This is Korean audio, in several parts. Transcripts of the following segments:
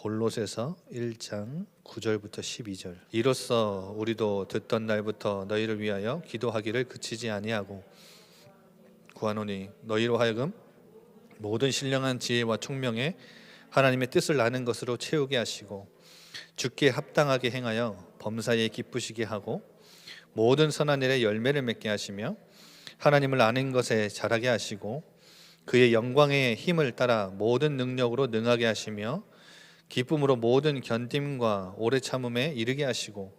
골로새서 1장 9절부터 12절. 이로써 우리도 듣던 날부터 너희를 위하여 기도하기를 그치지 아니하고 구하노니 너희로 하여금 모든 신령한 지혜와 총명에 하나님의 뜻을 아는 것으로 채우게 하시고 주께 합당하게 행하여 범사에 기쁘시게 하고 모든 선한 일에 열매를 맺게 하시며 하나님을 아는 것에 자라게 하시고 그의 영광의 힘을 따라 모든 능력으로 능하게 하시며 기쁨으로 모든 견딤과 오래 참음에 이르게 하시고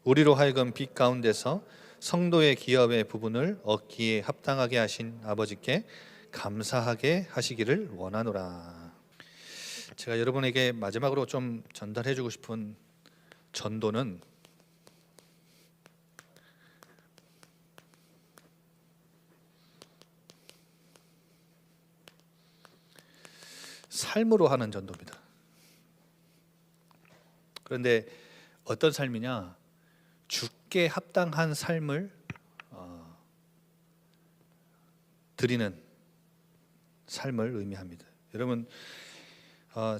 우리로 하여금 빛 가운데서 성도의 기업의 부분을 얻기에 합당하게 하신 아버지께 감사하게 하시기를 원하노라. 제가 여러분에게 마지막으로 좀 전달해 주고 싶은 전도는 삶으로 하는 전도입니다. 그런데 어떤 삶이냐? 주께 합당한 삶을 드리는 삶을 의미합니다. 여러분,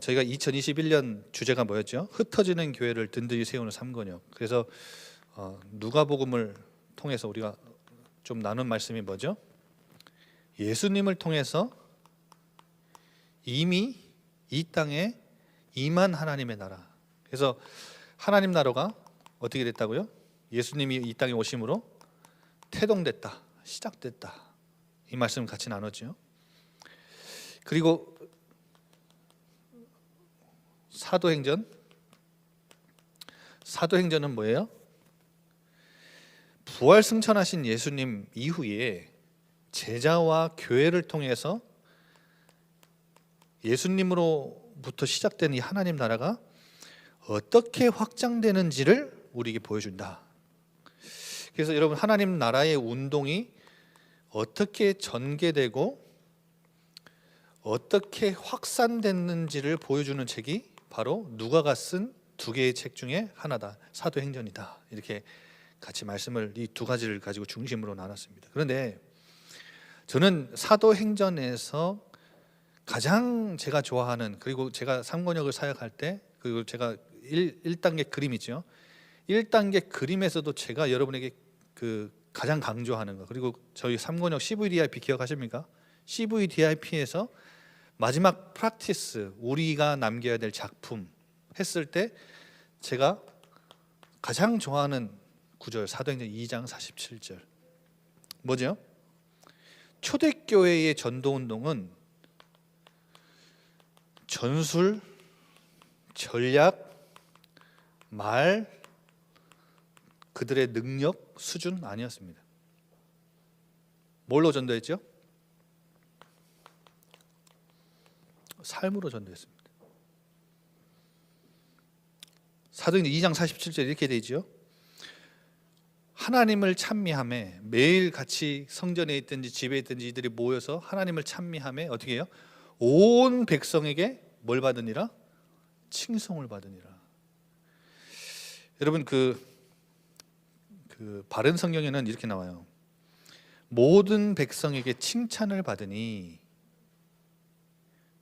저희가 2021년 주제가 뭐였죠? 흩어지는 교회를 든든히 세우는 삼권역. 그래서 누가복음을 통해서 우리가 좀 나눈 말씀이 뭐죠? 예수님을 통해서 이미 이 땅에 임한 하나님의 나라. 그래서 하나님 나라가 어떻게 됐다고요? 예수님이 이 땅에 오심으로 태동됐다, 시작됐다. 이 말씀을 같이 나눴죠. 그리고 사도행전은 뭐예요? 부활 승천하신 예수님 이후에 제자와 교회를 통해서 예수님으로부터 시작된 이 하나님 나라가 어떻게 확장되는지를 우리에게 보여준다. 그래서 여러분, 하나님 나라의 운동이 어떻게 전개되고 어떻게 확산됐는지를 보여주는 책이 바로 누가가 쓴 두 개의 책 중에 하나다. 사도행전이다. 이렇게 같이 말씀을 이 두 가지를 가지고 중심으로 나눴습니다. 그런데 저는 사도행전에서 가장 제가 좋아하는, 그리고 제가 삼권역을 사역할 때, 그리고 제가 1단계 그림이죠. 1단계 그림에서도 제가 여러분에게 가장 강조하는 거, 그리고 저희 삼권역 CVDIP 기억하십니까? CVDIP에서 마지막 프랙티스, 우리가 남겨야 될 작품 했을 때 제가 가장 좋아하는 구절, 사도행전 2장 47절 뭐죠? 초대교회의 전도운동은 전술, 전략, 말, 그들의 능력 수준 아니었습니다. 뭘로 전도했죠? 삶으로 전도했습니다. 사도행전 2장 47절 이렇게 되죠. 하나님을 찬미하며 매일 같이 성전에 있든지 집에 있든지 이들이 모여서 하나님을 찬미하며 어떻게 해요? 온 백성에게 뭘 받으니라? 칭송을 받으니라. 여러분, 바른 성경에는 이렇게 나와요. 모든 백성에게 칭찬을 받으니,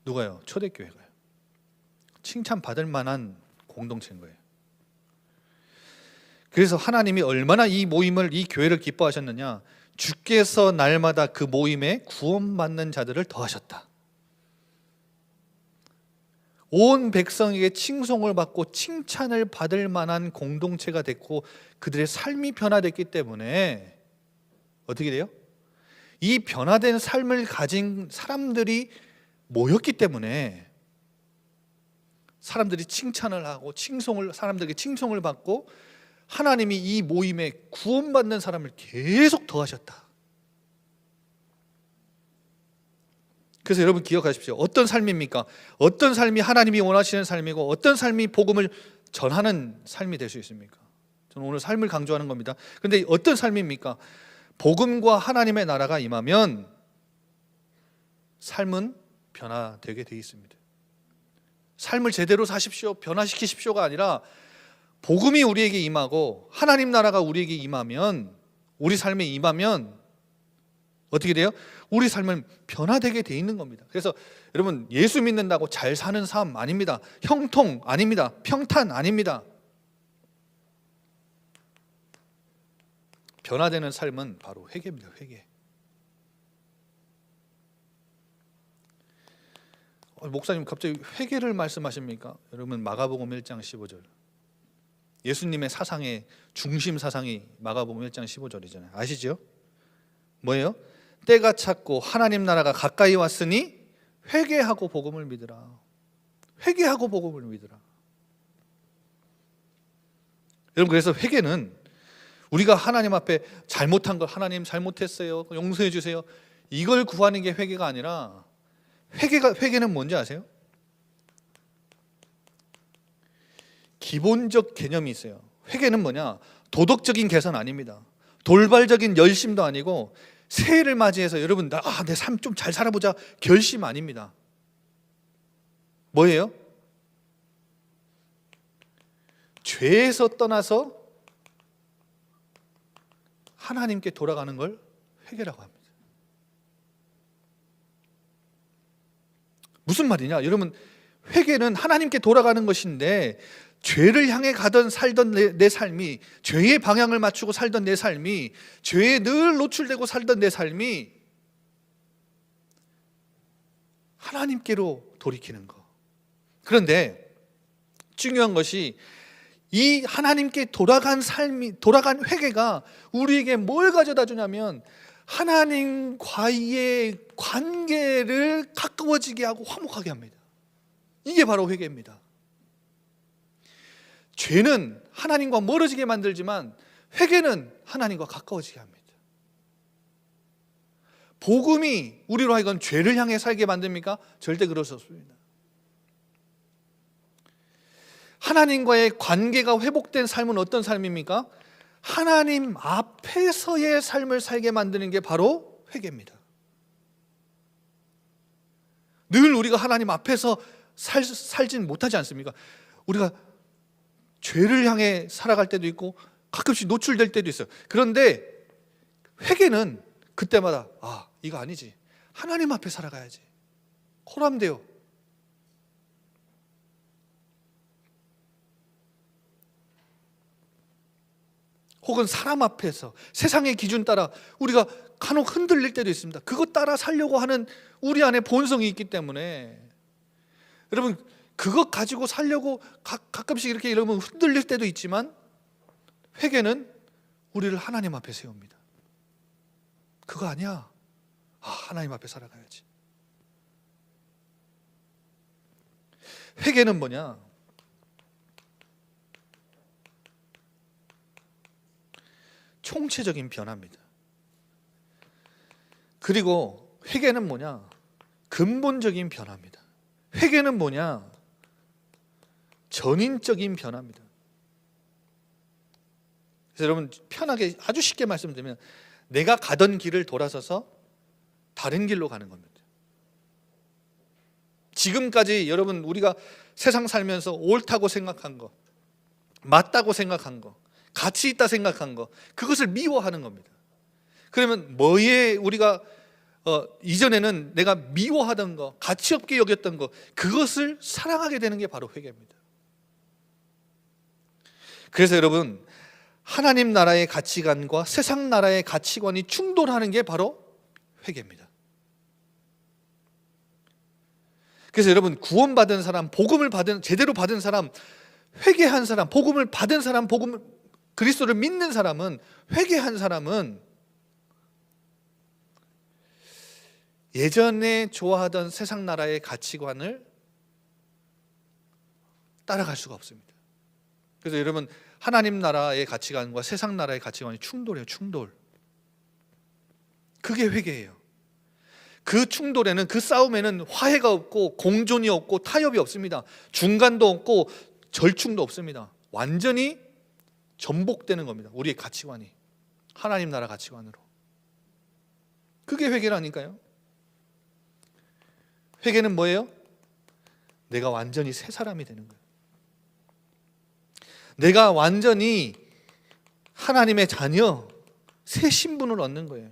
누가요? 초대교회가요. 칭찬 받을 만한 공동체인 거예요. 그래서 하나님이 얼마나 이 모임을, 이 교회를 기뻐하셨느냐? 주께서 날마다 그 모임에 구원받는 자들을 더하셨다. 온 백성에게 칭송을 받고 칭찬을 받을 만한 공동체가 됐고 그들의 삶이 변화됐기 때문에 어떻게 돼요? 이 변화된 삶을 가진 사람들이 모였기 때문에 사람들이 칭찬을 하고 사람들에게 칭송을 받고 하나님이 이 모임에 구원받는 사람을 계속 더하셨다. 그래서 여러분 기억하십시오. 어떤 삶입니까? 어떤 삶이 하나님이 원하시는 삶이고 어떤 삶이 복음을 전하는 삶이 될 수 있습니까? 저는 오늘 삶을 강조하는 겁니다. 그런데 어떤 삶입니까? 복음과 하나님의 나라가 임하면 삶은 변화되게 되어 있습니다. 삶을 제대로 사십시오, 변화시키십시오가 아니라 복음이 우리에게 임하고 하나님 나라가 우리에게 임하면, 우리 삶에 임하면 어떻게 돼요? 우리 삶은 변화되게 돼 있는 겁니다. 그래서 여러분, 예수 믿는다고 잘 사는 삶 아닙니다. 형통 아닙니다. 평탄 아닙니다. 변화되는 삶은 바로 회개입니다. 회개. 목사님 갑자기 회개를 말씀하십니까? 여러분, 마가복음 1장 15절. 예수님의 사상의 중심 사상이 마가복음 1장 15절이잖아요. 아시죠? 뭐예요? 때가 찼고 하나님 나라가 가까이 왔으니 회개하고 복음을 믿으라. 회개하고 복음을 믿으라. 여러분, 그래서 회개는 우리가 하나님 앞에 잘못한 걸, 하나님 잘못했어요, 용서해 주세요, 이걸 구하는 게 회개가 아니라, 회개는 뭔지 아세요? 기본적 개념이 있어요. 회개는 뭐냐? 도덕적인 개선 아닙니다. 돌발적인 열심도 아니고, 새해를 맞이해서 여러분, 내 삶 좀 잘 살아보자 결심 아닙니다. 뭐예요? 죄에서 떠나서 하나님께 돌아가는 걸 회개라고 합니다. 무슨 말이냐? 여러분, 회개는 하나님께 돌아가는 것인데, 죄를 향해 살던 내 삶이, 죄의 방향을 맞추고 살던 내 삶이, 죄에 늘 노출되고 살던 내 삶이 하나님께로 돌이키는 거. 그런데 중요한 것이, 이 하나님께 돌아간 회개가 우리에게 뭘 가져다 주냐면, 하나님과의 관계를 가까워지게 하고 화목하게 합니다. 이게 바로 회개입니다. 죄는 하나님과 멀어지게 만들지만, 회개는 하나님과 가까워지게 합니다. 복음이 우리로 하여금 죄를 향해 살게 만듭니까? 절대 그럴 수 없습니다. 하나님과의 관계가 회복된 삶은 어떤 삶입니까? 하나님 앞에서의 삶을 살게 만드는 게 바로 회개입니다. 늘 우리가 하나님 앞에서 살진 못하지 않습니까? 우리가 죄를 향해 살아갈 때도 있고 가끔씩 노출될 때도 있어요. 그런데 회개는 그때마다 이거 아니지, 하나님 앞에 살아가야지, 코람데요. 혹은 사람 앞에서 세상의 기준 따라 우리가 간혹 흔들릴 때도 있습니다. 그것 따라 살려고 하는 우리 안에 본성이 있기 때문에, 여러분, 그것 가지고 살려고 가끔씩 이렇게 여러분 흔들릴 때도 있지만, 회개는 우리를 하나님 앞에 세웁니다. 그거 아니야, 하나님 앞에 살아가야지. 회개는 뭐냐? 총체적인 변화입니다. 그리고 회개는 뭐냐? 근본적인 변화입니다. 회개는 뭐냐? 전인적인 변화입니다. 그래서 여러분, 편하게 아주 쉽게 말씀드리면, 내가 가던 길을 돌아서서 다른 길로 가는 겁니다. 지금까지 여러분, 우리가 세상 살면서 옳다고 생각한 거, 맞다고 생각한 거, 가치 있다 생각한 거, 그것을 미워하는 겁니다. 그러면 뭐에 우리가 이전에는 내가 미워하던 거, 가치 없게 여겼던 거, 그것을 사랑하게 되는 게 바로 회개입니다. 그래서 여러분, 하나님 나라의 가치관과 세상 나라의 가치관이 충돌하는 게 바로 회개입니다. 그래서 여러분, 구원받은 사람, 복음을 제대로 받은 사람, 회개한 사람, 복음을 받은 사람, 그리스도를 믿는 사람은, 회개한 사람은 예전에 좋아하던 세상 나라의 가치관을 따라갈 수가 없습니다. 그래서 여러분, 하나님 나라의 가치관과 세상 나라의 가치관이 충돌해요. 충돌. 그게 회개예요. 그 충돌에는, 그 싸움에는 화해가 없고 공존이 없고 타협이 없습니다. 중간도 없고 절충도 없습니다. 완전히 전복되는 겁니다. 우리의 가치관이 하나님 나라 가치관으로. 그게 회개라니까요. 회개는 뭐예요? 내가 완전히 새 사람이 되는 거예요. 내가 완전히 하나님의 자녀, 새 신분을 얻는 거예요.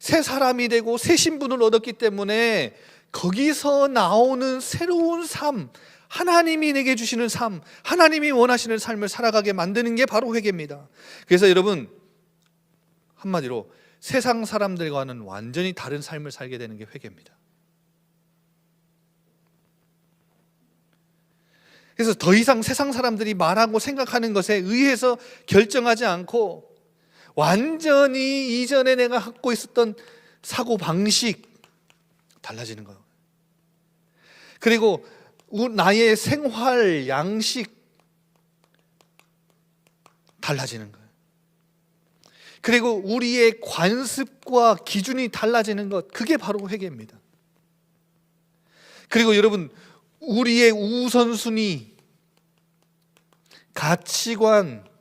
새 사람이 되고 새 신분을 얻었기 때문에 거기서 나오는 새로운 삶, 하나님이 내게 주시는 삶, 하나님이 원하시는 삶을 살아가게 만드는 게 바로 회개입니다. 그래서 여러분, 한마디로 세상 사람들과는 완전히 다른 삶을 살게 되는 게 회개입니다. 그래서 더 이상 세상 사람들이 말하고 생각하는 것에 의해서 결정하지 않고 완전히 이전에 내가 갖고 있었던 사고 방식 달라지는 거예요. 그리고 나의 생활 양식 달라지는 거예요. 그리고 우리의 관습과 기준이 달라지는 것, 그게 바로 회개입니다. 그리고 여러분, 우리의 우선순위, 가치관,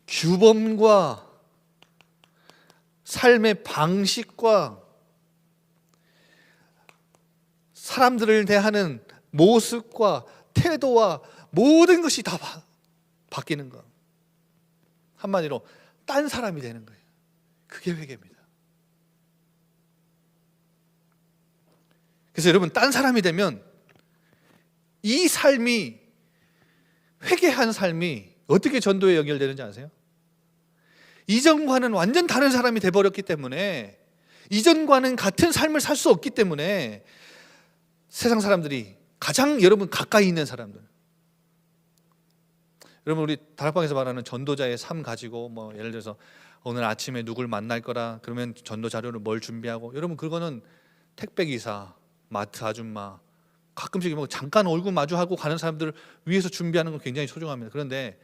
규범과 삶의 방식과 사람들을 대하는 모습과 태도와 모든 것이 다 바뀌는 것. 한마디로 딴 사람이 되는 거예요. 그게 회개입니다. 그래서 여러분, 딴 사람이 되면 이 삶이, 회개한 삶이 어떻게 전도에 연결되는지 아세요? 이전과는 완전 다른 사람이 돼버렸기 때문에, 이전과는 같은 삶을 살 수 없기 때문에 세상 사람들이 가장 여러분 가까이 있는 사람들, 여러분 우리 다락방에서 말하는 전도자의 삶 가지고 뭐 예를 들어서 오늘 아침에 누굴 만날 거라 그러면 전도 자료를 뭘 준비하고, 여러분 그거는 택배기사, 마트 아줌마, 가끔씩 뭐 잠깐 얼굴 마주하고 가는 사람들을 위해서 준비하는 건 굉장히 소중합니다. 그런데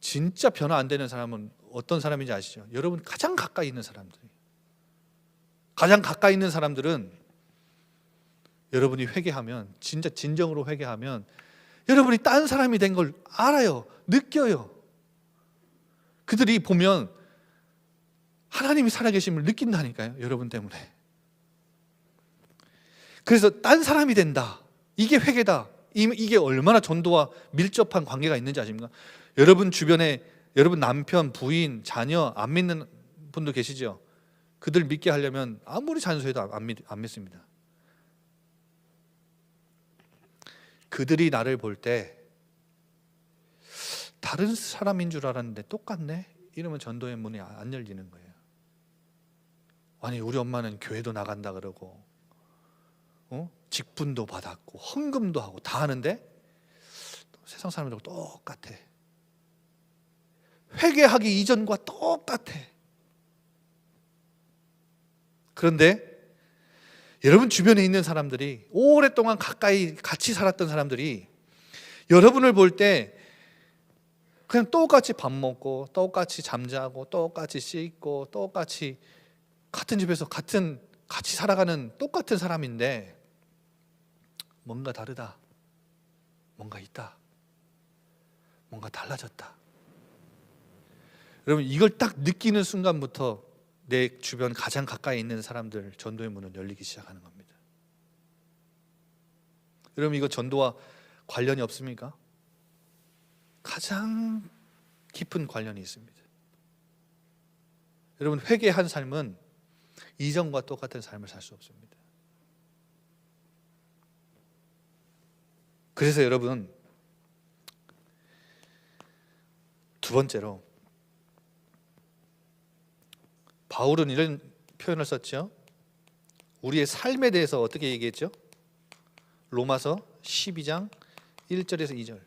진짜 변화 안 되는 사람은 어떤 사람인지 아시죠? 여러분 가장 가까이 있는 사람들이, 가장 가까이 있는 사람들은 여러분이 회개하면, 진짜 진정으로 회개하면 여러분이 딴 사람이 된 걸 알아요. 느껴요. 그들이 보면 하나님이 살아계심을 느낀다니까요. 여러분 때문에. 그래서 딴 사람이 된다, 이게 회개다. 이게 얼마나 전도와 밀접한 관계가 있는지 아십니까? 여러분 주변에 여러분 남편, 부인, 자녀 안 믿는 분도 계시죠? 그들 믿게 하려면 아무리 잔소해도 안 믿습니다. 그들이 나를 볼 때 다른 사람인 줄 알았는데 똑같네? 이러면 전도의 문이 안 열리는 거예요. 아니 우리 엄마는 교회도 나간다 그러고 직분도 받았고 헌금도 하고 다 하는데 세상 사람들하고 똑같아. 회개하기 이전과 똑같아. 그런데 여러분 주변에 있는 사람들이, 오랫동안 가까이 같이 살았던 사람들이 여러분을 볼 때 그냥 똑같이 밥 먹고 똑같이 잠자고 똑같이 씻고 똑같이 같은 집에서 같이 살아가는 똑같은 사람인데 뭔가 다르다, 뭔가 있다, 뭔가 달라졌다. 여러분 이걸 딱 느끼는 순간부터 내 주변 가장 가까이 있는 사람들 전도의 문은 열리기 시작하는 겁니다. 여러분 이거 전도와 관련이 없습니까? 가장 깊은 관련이 있습니다. 여러분 회개한 삶은 이전과 똑같은 삶을 살 수 없습니다. 그래서 여러분 두 번째로 바울은 이런 표현을 썼죠. 우리의 삶에 대해서 어떻게 얘기했죠? 로마서 12장 1절에서 2절.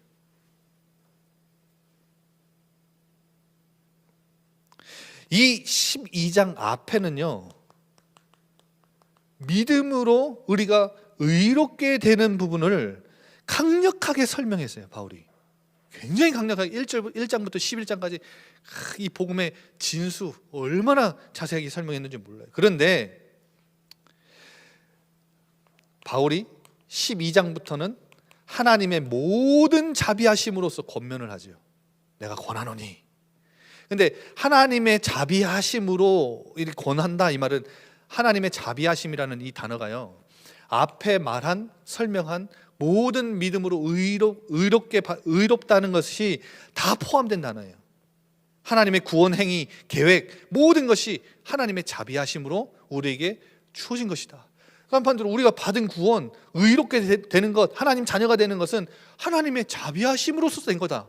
이 12장 앞에는요, 믿음으로 우리가 의롭게 되는 부분을 강력하게 설명했어요. 바울이 굉장히 강력하게 1장부터 11장까지 이 복음의 진수 얼마나 자세하게 설명했는지 몰라요. 그런데 바울이 12장부터는 하나님의 모든 자비하심으로써 권면을 하죠. 내가 권하노니. 근데 하나님의 자비하심으로 이렇게 권한다, 이 말은 하나님의 자비하심이라는 이 단어가요, 앞에 말한 설명한 모든 믿음으로 의롭다는 것이 다 포함된 단어예요. 하나님의 구원 행위, 계획, 모든 것이 하나님의 자비하심으로 우리에게 주어진 것이다. 한편으로 우리가 받은 구원, 의롭게 되는 것, 하나님 자녀가 되는 것은 하나님의 자비하심으로서 된 거다.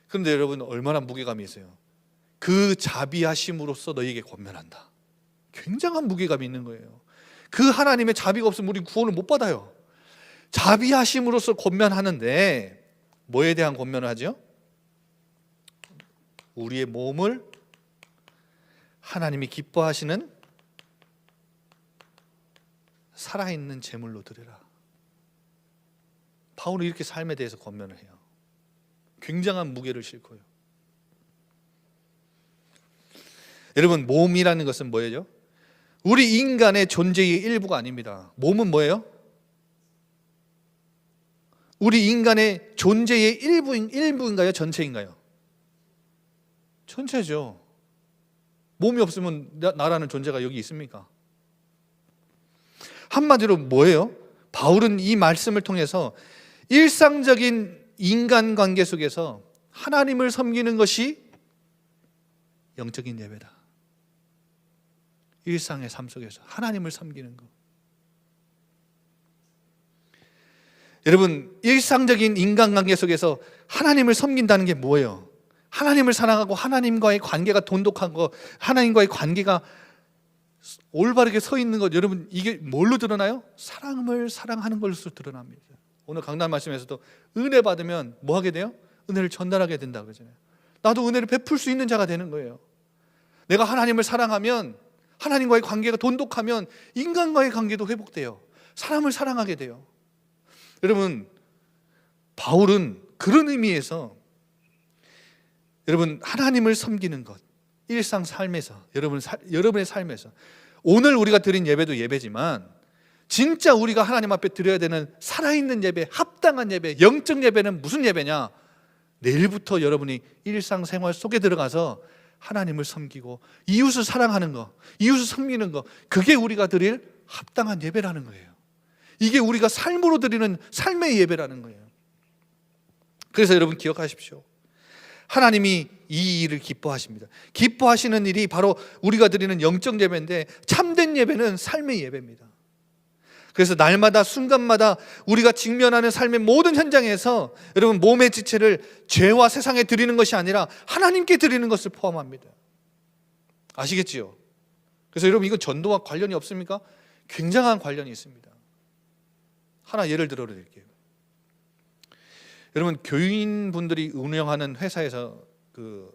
그런데 여러분, 얼마나 무게감이 있어요. 그 자비하심으로써 너희에게 권면한다. 굉장한 무게감이 있는 거예요. 그 하나님의 자비가 없으면 우리 구원을 못 받아요. 자비하심으로써 권면하는데 뭐에 대한 권면을 하죠? 우리의 몸을 하나님이 기뻐하시는 살아있는 제물로 드리라. 바울은 이렇게 삶에 대해서 권면을 해요. 굉장한 무게를 싣고요. 여러분, 몸이라는 것은 뭐예요? 우리 인간의 존재의 일부가 아닙니다. 몸은 뭐예요? 우리 인간의 존재의 일부인가요? 전체인가요? 전체죠. 몸이 없으면 나라는 존재가 여기 있습니까? 한마디로 뭐예요? 바울은 이 말씀을 통해서 일상적인 인간관계 속에서 하나님을 섬기는 것이 영적인 예배다. 일상의 삶 속에서 하나님을 섬기는 것. 여러분, 일상적인 인간관계 속에서 하나님을 섬긴다는 게 뭐예요? 하나님을 사랑하고 하나님과의 관계가 돈독한 것, 하나님과의 관계가 올바르게 서 있는 것, 여러분, 이게 뭘로 드러나요? 사랑을 사랑하는 것으로 드러납니다. 오늘 강단 말씀에서도 은혜 받으면 뭐 하게 돼요? 은혜를 전달하게 된다 그러잖아요. 나도 은혜를 베풀 수 있는 자가 되는 거예요. 내가 하나님을 사랑하면, 하나님과의 관계가 돈독하면 인간과의 관계도 회복돼요. 사람을 사랑하게 돼요. 여러분, 바울은 그런 의미에서 여러분, 하나님을 섬기는 것, 일상 삶에서, 여러분의 삶에서, 오늘 우리가 드린 예배도 예배지만 진짜 우리가 하나님 앞에 드려야 되는 살아있는 예배, 합당한 예배, 영적 예배는 무슨 예배냐? 내일부터 여러분이 일상생활 속에 들어가서 하나님을 섬기고 이웃을 사랑하는 것, 이웃을 섬기는 것, 그게 우리가 드릴 합당한 예배라는 거예요. 이게 우리가 삶으로 드리는 삶의 예배라는 거예요. 그래서 여러분 기억하십시오. 하나님이 이 일을 기뻐하십니다. 기뻐하시는 일이 바로 우리가 드리는 영적 예배인데, 참된 예배는 삶의 예배입니다. 그래서 날마다 순간마다 우리가 직면하는 삶의 모든 현장에서 여러분, 몸의 지체를 죄와 세상에 드리는 것이 아니라 하나님께 드리는 것을 포함합니다. 아시겠지요? 그래서 여러분, 이건 전도와 관련이 없습니까? 굉장한 관련이 있습니다. 하나 예를 들어 드릴게요. 여러분, 교인분들이 운영하는 회사에서 그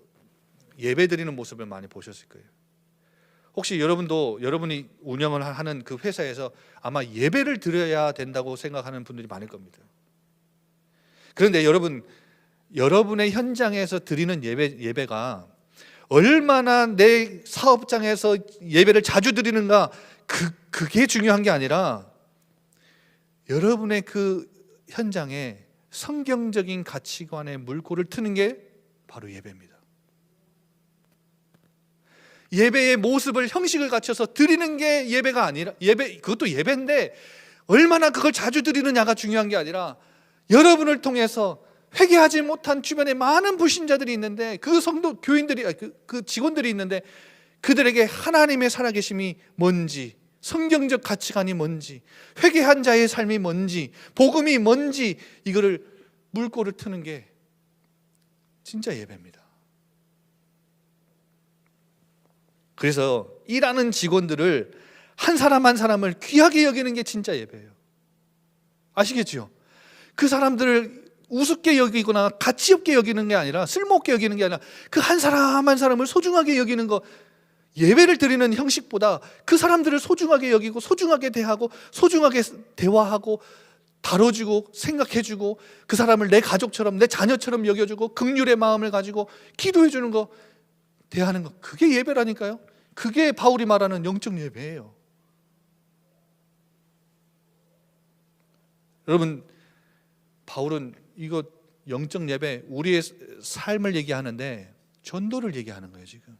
예배 드리는 모습을 많이 보셨을 거예요. 혹시 여러분이 운영을 하는 그 회사에서 아마 예배를 드려야 된다고 생각하는 분들이 많을 겁니다. 그런데 여러분의 현장에서 드리는 예배가 얼마나 내 사업장에서 예배를 자주 드리는가, 그게 중요한 게 아니라 여러분의 그 현장에 성경적인 가치관의 물꼬를 트는 게 바로 예배입니다. 예배의 모습을, 형식을 갖춰서 드리는 게 예배가 아니라, 그것도 예배인데 얼마나 그걸 자주 드리느냐가 중요한 게 아니라, 여러분을 통해서 회개하지 못한 주변에 많은 불신자들이 있는데, 그 성도 교인들이, 그 직원들이 있는데, 그들에게 하나님의 살아계심이 뭔지, 성경적 가치관이 뭔지, 회개한 자의 삶이 뭔지, 복음이 뭔지, 이거를 물꼬를 트는 게 진짜 예배입니다. 그래서 일하는 직원들을 한 사람 한 사람을 귀하게 여기는 게 진짜 예배예요. 아시겠죠? 그 사람들을 우습게 여기거나 가치 없게 여기는 게 아니라, 쓸모없게 여기는 게 아니라 그 한 사람 한 사람을 소중하게 여기는 거, 예배를 드리는 형식보다 그 사람들을 소중하게 여기고 소중하게 대하고 소중하게 대화하고 다뤄주고 생각해주고, 그 사람을 내 가족처럼, 내 자녀처럼 여겨주고 긍휼의 마음을 가지고 기도해주는 거, 대하는 거, 그게 예배라니까요. 그게 바울이 말하는 영적 예배예요. 여러분, 바울은 이거 영적 예배, 우리의 삶을 얘기하는데 전도를 얘기하는 거예요. 지금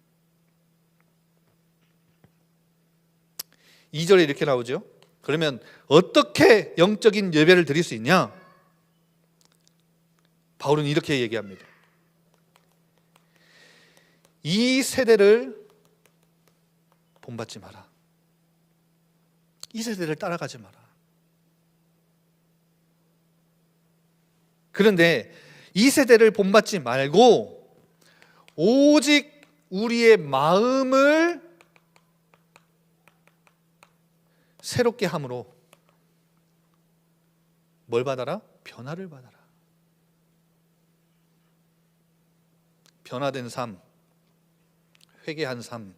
2절에 이렇게 나오죠. 그러면 어떻게 영적인 예배를 드릴 수 있냐? 바울은 이렇게 얘기합니다. 이 세대를 본받지 마라. 이 세대를 따라가지 마라. 그런데 이 세대를 본받지 말고 오직 우리의 마음을 새롭게 함으로 뭘 받아라? 변화를 받아라. 변화된 삶, 회개한 삶.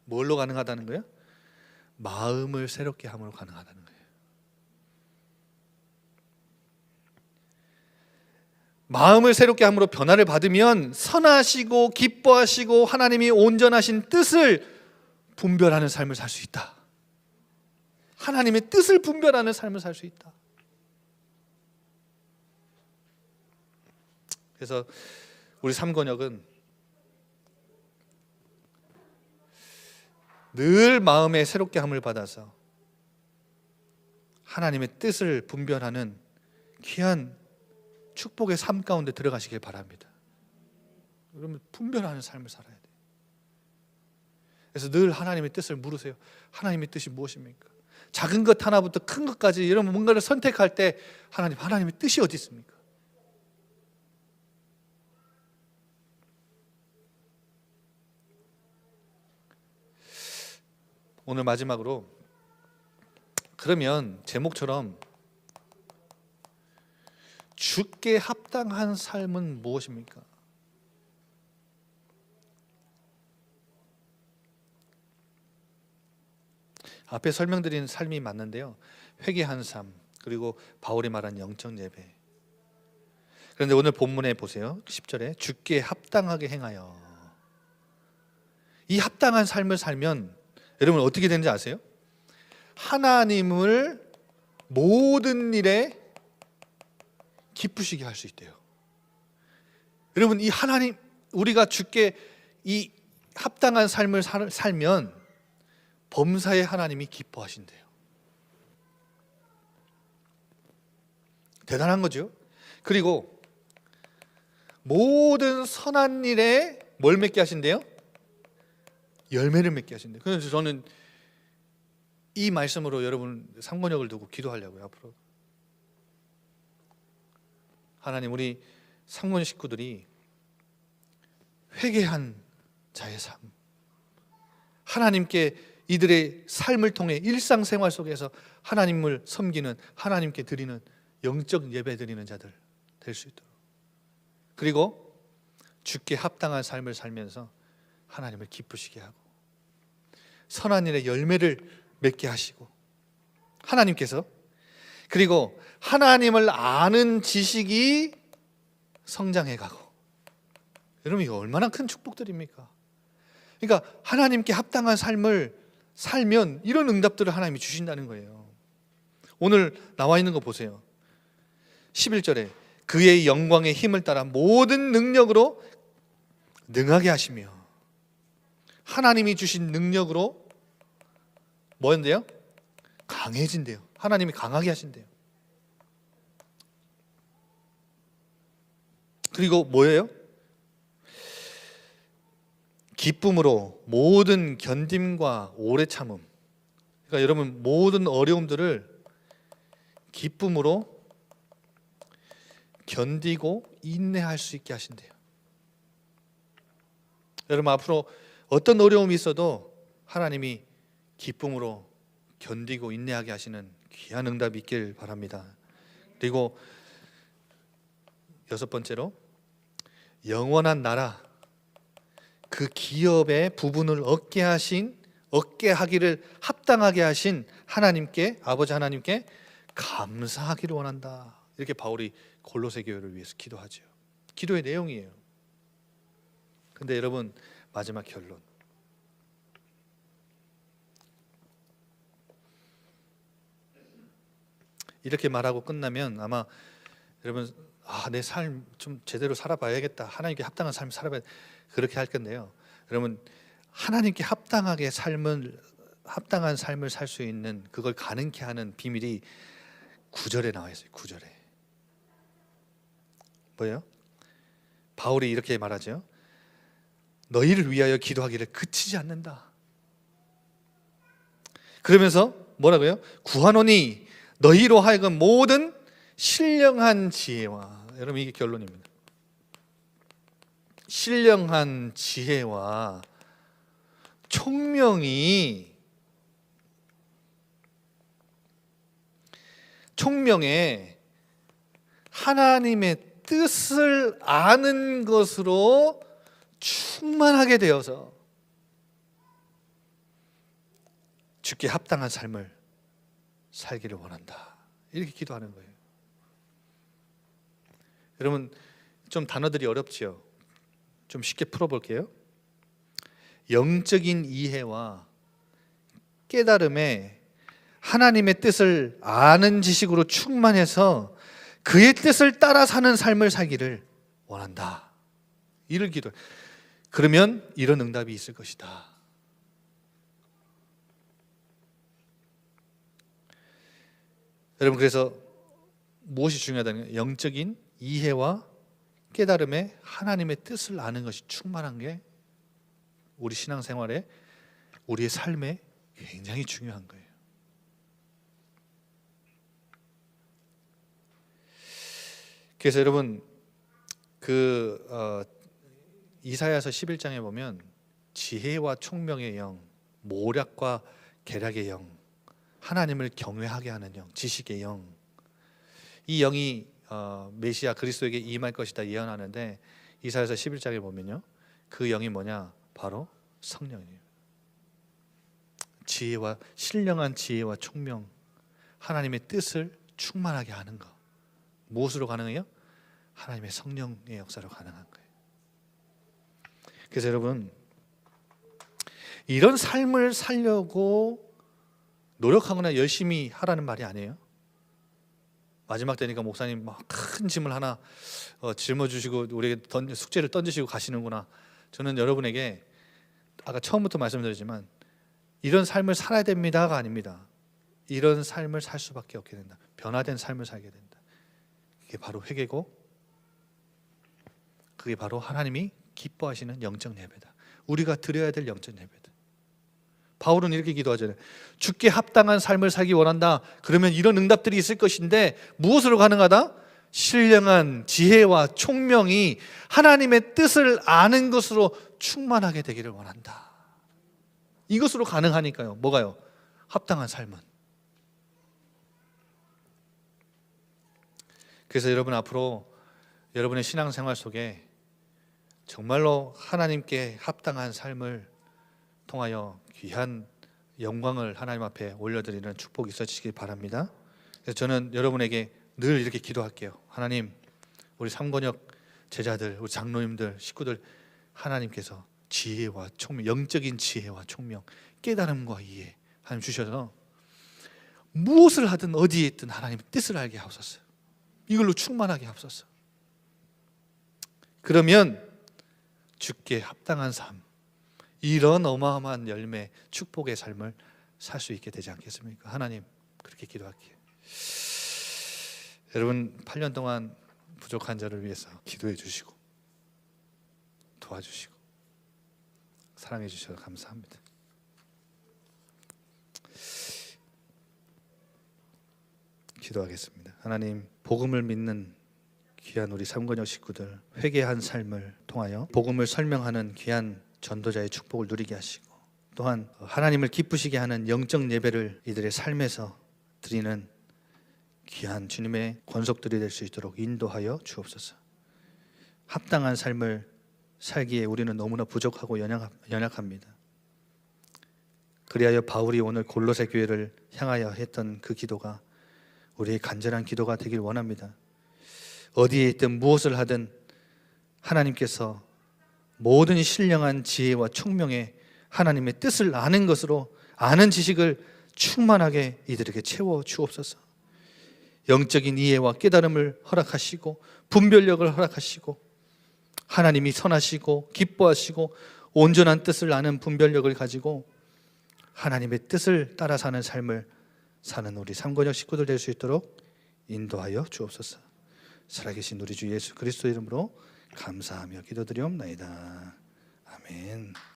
뭘로 가능하다는 거예요? 마음을 새롭게 함으로 가능하다는 거예요. 마음을 새롭게 함으로 변화를 받으면 선하시고 기뻐하시고 하나님이 온전하신 뜻을 분별하는 삶을 살 수 있다. 하나님의 뜻을 분별하는 삶을 살 수 있다. 그래서 우리 삼권역은 늘 마음의 새롭게 함을 받아서 하나님의 뜻을 분별하는 귀한 축복의 삶 가운데 들어가시길 바랍니다. 그러면 분별하는 삶을 살아야 돼요. 그래서 늘 하나님의 뜻을 물으세요. 하나님의 뜻이 무엇입니까? 작은 것 하나부터 큰 것까지 이런 뭔가를 선택할 때 하나님의 뜻이 어디 있습니까? 오늘 마지막으로 그러면 제목처럼 주께 합당한 삶은 무엇입니까? 앞에 설명드린 삶이 맞는데요. 회개한 삶, 그리고 바울이 말한 영적 예배. 그런데 오늘 본문에 보세요. 10절에 주께 합당하게 행하여. 이 합당한 삶을 살면 여러분 어떻게 되는지 아세요? 하나님을 모든 일에 기쁘시게 할 수 있대요. 여러분 이 하나님, 우리가 주께 이 합당한 삶을 살면 범사에 하나님이 기뻐하신대요. 대단한 거죠. 그리고 모든 선한 일에 뭘 맺게 하신대요? 열매를 맺게 하신대요. 그래서 저는 이 말씀으로 여러분 삼권역을 두고 기도하려고요. 앞으로 하나님, 우리 삼권 식구들이 회개한 자의 삶, 하나님께 이들의 삶을 통해 일상생활 속에서 하나님을 섬기는, 하나님께 드리는 영적 예배 드리는 자들 될 수 있도록, 그리고 주께 합당한 삶을 살면서 하나님을 기쁘시게 하고 선한 일의 열매를 맺게 하시고 하나님께서, 그리고 하나님을 아는 지식이 성장해 가고. 여러분 이거 얼마나 큰 축복들입니까? 그러니까 하나님께 합당한 삶을 살면 이런 응답들을 하나님이 주신다는 거예요. 오늘 나와 있는 거 보세요. 11절에 그의 영광의 힘을 따라 모든 능력으로 능하게 하시며. 하나님이 주신 능력으로 뭐였는데요? 강해진대요. 하나님이 강하게 하신대요. 그리고 뭐예요? 기쁨으로 모든 견딤과 오래 참음. 그러니까 여러분 모든 어려움들을 기쁨으로 견디고 인내할 수 있게 하신대요. 여러분 앞으로 어떤 어려움이 있어도 하나님이 기쁨으로 견디고 인내하게 하시는 귀한 응답이 있길 바랍니다. 그리고 여섯 번째로 영원한 나라, 그 기업의 부분을 얻게 하기를 합당하게 하신 하나님께, 아버지 하나님께 감사하기를 원한다. 이렇게 바울이 골로새 교회를 위해서 기도하죠. 기도의 내용이에요. 근데 여러분 마지막 결론, 이렇게 말하고 끝나면 아마 여러분 내 삶 좀 제대로 살아봐야겠다, 하나님께 합당한 삶을 살아봐야, 그렇게 할 건데요. 여러분 하나님께 합당한 삶을 살 수 있는, 그걸 가능케 하는 비밀이 9절에 나와 있어요. 9절에 뭐예요? 바울이 이렇게 말하죠. 너희를 위하여 기도하기를 그치지 않는다. 그러면서 뭐라고요? 구하노니 너희로 하여금 모든 신령한 지혜와, 여러분 이게 결론입니다. 신령한 지혜와 총명에 하나님의 뜻을 아는 것으로 충만하게 되어서 주께 합당한 삶을 살기를 원한다. 이렇게 기도하는 거예요. 여러분 좀 단어들이 어렵지요? 좀 쉽게 풀어볼게요. 영적인 이해와 깨달음에 하나님의 뜻을 아는 지식으로 충만해서 그의 뜻을 따라 사는 삶을 살기를 원한다. 이를 기도. 그러면 이런 응답이 있을 것이다. 여러분 그래서 무엇이 중요하다는 영적인 이해와 깨달음에 하나님의 뜻을 아는 것이 충만한 게 우리 신앙생활에, 우리의 삶에 굉장히 중요한 거예요. 그래서 여러분 이사야서 11장에 보면 지혜와 총명의 영, 모략과 계략의 영, 하나님을 경외하게 하는 영, 지식의 영, 이 영이 메시아 그리스도에게 임할 것이다 예언하는데 이사야서 11장에 보면요, 그 영이 뭐냐? 바로 성령이에요. 지혜와 신령한 지혜와 총명, 하나님의 뜻을 충만하게 하는 것. 무엇으로 가능해요? 하나님의 성령의 역사로 가능한 거예요. 그래서 여러분 이런 삶을 살려고 노력하거나 열심히 하라는 말이 아니에요. 마지막 때니까 목사님 막 큰 짐을 하나 짊어주시고 우리에게 숙제를 던지시고 가시는구나. 저는 여러분에게 아까 처음부터 말씀드렸지만 이런 삶을 살아야 됩니다가 아닙니다. 이런 삶을 살 수밖에 없게 된다. 변화된 삶을 살게 된다. 그게 바로 회개고, 그게 바로 하나님이 기뻐하시는 영적 예배다. 우리가 드려야 될 영적 예배다. 바울은 이렇게 기도하잖아요. 주께 합당한 삶을 살기 원한다. 그러면 이런 응답들이 있을 것인데 무엇으로 가능하다? 신령한 지혜와 총명이 하나님의 뜻을 아는 것으로 충만하게 되기를 원한다. 이것으로 가능하니까요. 뭐가요? 합당한 삶은. 그래서 여러분 앞으로 여러분의 신앙생활 속에 정말로 하나님께 합당한 삶을 통하여 귀한 영광을 하나님 앞에 올려드리는 축복이 있어지시길 바랍니다. 그래서 저는 여러분에게 늘 이렇게 기도할게요. 하나님, 우리 삼권역 제자들, 우리 장로님들, 식구들, 하나님께서 지혜와 총명, 영적인 지혜와 총명, 깨달음과 이해 하나님 주셔서 무엇을 하든 어디에 있든 하나님 뜻을 알게 하옵소서. 이걸로 충만하게 하옵소서. 그러면 주께 합당한 삶, 이런 어마어마한 열매, 축복의 삶을 살 수 있게 되지 않겠습니까? 하나님, 그렇게 기도할게요. 여러분 8년 동안 부족한 자를 위해서 기도해 주시고 도와주시고 사랑해 주셔서 감사합니다. 기도하겠습니다. 하나님, 복음을 믿는 귀한 우리 삼권역 식구들, 회개한 삶을 통하여 복음을 설명하는 귀한 전도자의 축복을 누리게 하시고, 또한 하나님을 기쁘시게 하는 영적 예배를 이들의 삶에서 드리는 귀한 주님의 권속들이 될 수 있도록 인도하여 주옵소서. 합당한 삶을 살기에 우리는 너무나 부족하고 연약합니다. 그리하여 바울이 오늘 골로새 교회를 향하여 했던 그 기도가 우리의 간절한 기도가 되길 원합니다. 어디에 있든 무엇을 하든 하나님께서 모든 신령한 지혜와 총명에 하나님의 뜻을 아는 것으로, 아는 지식을 충만하게 이들에게 채워 주옵소서. 영적인 이해와 깨달음을 허락하시고 분별력을 허락하시고 하나님이 선하시고 기뻐하시고 온전한 뜻을 아는 분별력을 가지고 하나님의 뜻을 따라 사는 삶을 사는 우리 삼권역 식구들 될 수 있도록 인도하여 주옵소서. 살아계신 우리 주 예수 그리스도 이름으로 감사하며 기도드리옵나이다. 아멘.